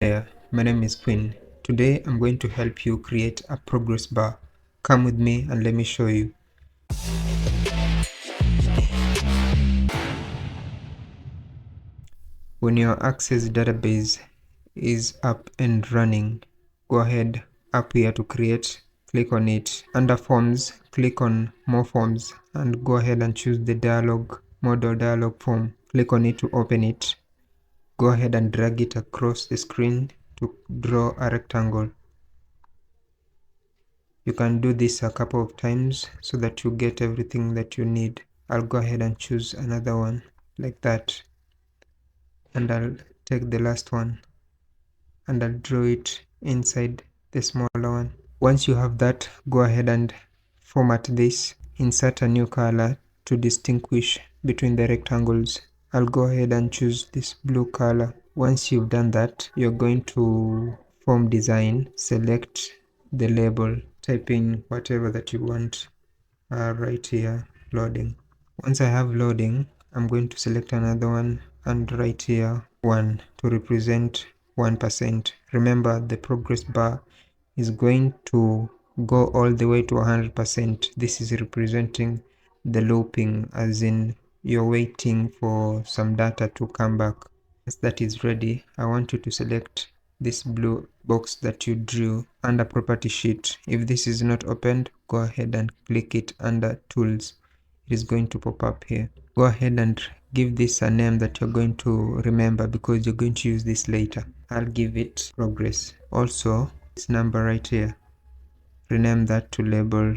There, my name is Quinn. Today I'm going to help you create a progress bar. Come with me and let me show you. When your Access database is up and running, go ahead up here to create, click on it. Under forms, click on more forms and go ahead and choose the model dialog form. Click on it to open it. Go ahead and drag it across the screen to draw a rectangle. You can do this a couple of times so that you get everything that you need. I'll go ahead and choose another one like that, and I'll take the last one and I'll draw it inside the smaller one. Once you have that, go ahead and format this. Insert a new color to distinguish between the rectangles. I'll go ahead and choose this blue color. Once you've done that, you're going to form design, select the label, type in whatever that you want. Right here, loading. Once I have loading, I'm going to select another one and write here 1 to represent 1%. Remember, the progress bar is going to go all the way to 100%. This is representing the looping, as in you're waiting for some data to come back. Once that is ready, I want you to select this blue box that you drew under property sheet. If this is not opened, go ahead and click it under tools. It is going to pop up here. Go ahead and give this a name that you're going to remember because you're going to use this later. I'll give it progress. Also, this number right here, rename that to label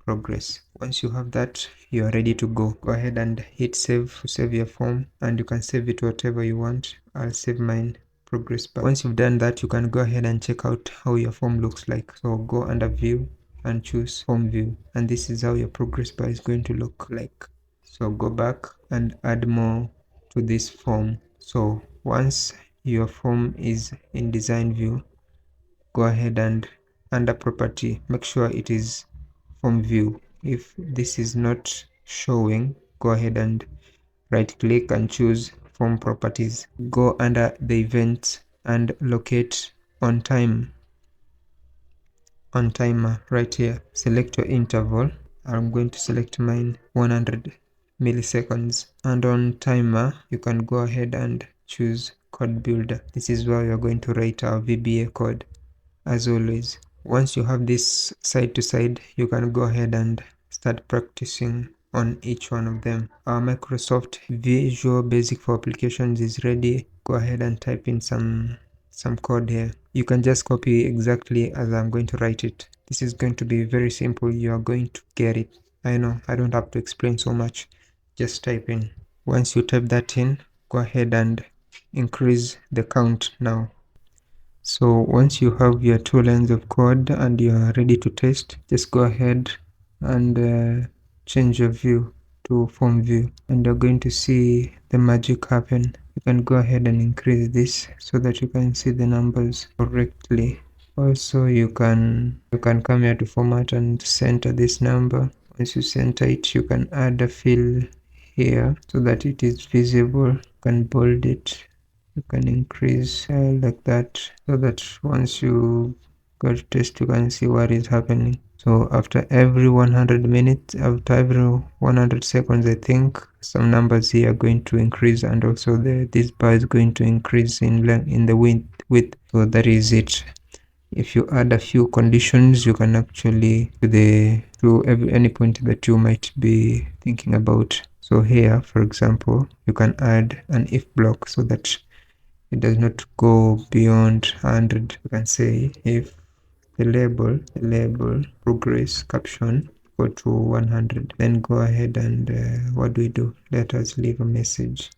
progress. Once you have that, you are ready to go. Go ahead and hit save to save your form, and you can save it whatever you want. I'll save mine progress bar. Once you've done that, you can go ahead and check out how your form looks like. So go under view and choose form view, and this is how your progress bar is going to look like. So go back and add more to this form. So once your form is in design view, go ahead and under property, make sure it is form view. If this is not showing, go ahead and right click and choose form properties. Go under the events and locate on timer right here. Select your interval. I'm going to select mine 100 milliseconds, and on timer you can go ahead and choose code builder. This is where you're going to write our VBA code. As always, once you have this side to side, you can go ahead and start practicing on each one of them. Our Microsoft Visual Basic for Applications is ready. Go ahead and type in some code here. You can just copy exactly as I'm going to write it. This is going to be very simple. You are going to get it. I know I don't have to explain so much. Just type in. Once you type that in, go ahead and increase the count now. So once you have your 2 lines of code and you are ready to test, just go ahead and change your view to form view, and you're going to see the magic happen. You can go ahead and increase this so that you can see the numbers correctly. Also, you can come here to format and center this number. Once you center it, you can add a fill here so that it is visible. You can bold it. You can increase like that, so that once you go to test, you can see what is happening. So after every 100 minutes, after every 100 seconds, I think some numbers here are going to increase, and also this bar is going to increase in length, in the width. So that is it. If you add a few conditions, you can actually to any point that you might be thinking about. So here, for example, you can add an if block so that it does not go beyond 100. You can say if the label progress caption go to 100, then go ahead and what do? Let us leave a message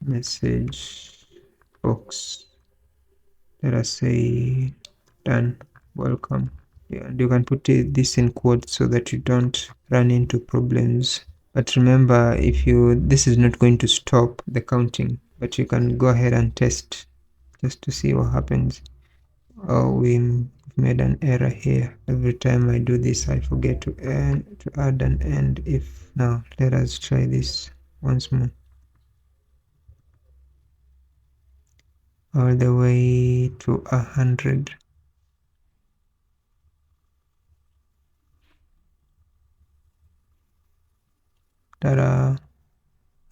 box. Let us say done, welcome. And you can put this in quotes so that you don't run into problems. But remember, this is not going to stop the counting, but you can go ahead and test just to see what happens. Oh, we made an error here. Every time I do this, I forget to add an end if. Now let us try this once more. all the way to 100. Ta-da!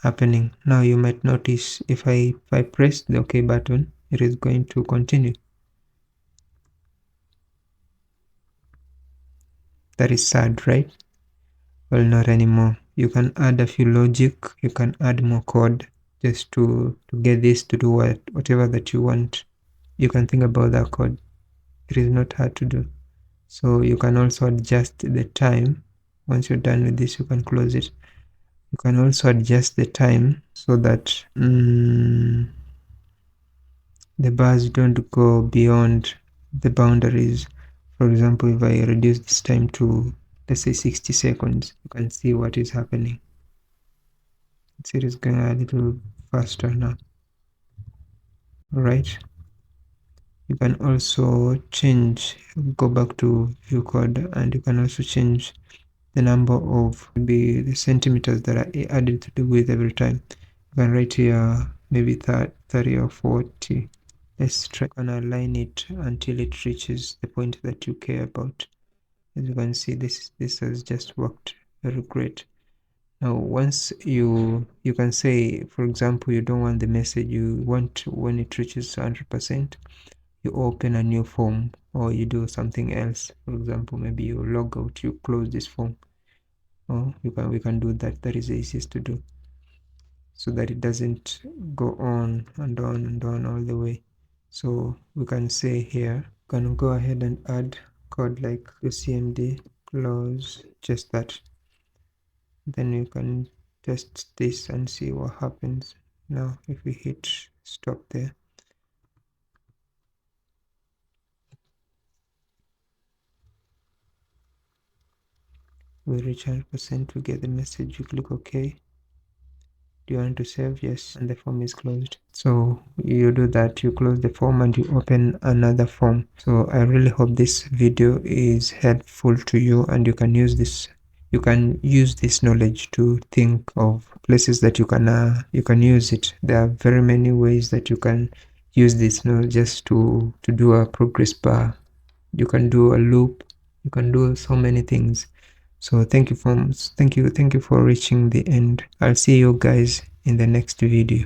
Happening. Now you might notice if I press the OK button, it is going to continue. That is sad, right? Well, not anymore. You can add a few logic, you can add more code just to get this to do whatever that you want. You can think about that code. It is not hard to do. So you can also adjust the time. Once you're done with this, you can close it. You can also adjust the time so that the bars don't go beyond the boundaries. For example, if I reduce this time to, let's say, 60 seconds, you can see what is happening. See, it is going a little faster now. Right? You can also change, go back to view code, and you can also change the number of maybe the centimeters that are added to the width every time. You can write here maybe 30 or 40. Let's try and align it until it reaches the point that you care about. As you can see, this has just worked very great. Now, once you can say, for example, you don't want the message, you want when it reaches 100%, you open a new form or you do something else. For example, maybe you log out, you close this form. Or we can do that. That is the easiest to do, so that it doesn't go on and on and on all the way. So we can say here, can go ahead and add code like the cmd close, just that. Then you can test this and see what happens. Now if we hit stop there, we reach 100%, we get the message, you click OK. Do you want to save? Yes, and the form is closed. So you do that, you close the form and you open another form. So I really hope this video is helpful to you and you can use this knowledge to think of places that you can use it. There are very many ways that you can use this knowledge just to do a progress bar. You can do a loop, you can do so many things. So thank you for reaching the end. I'll see you guys in the next video.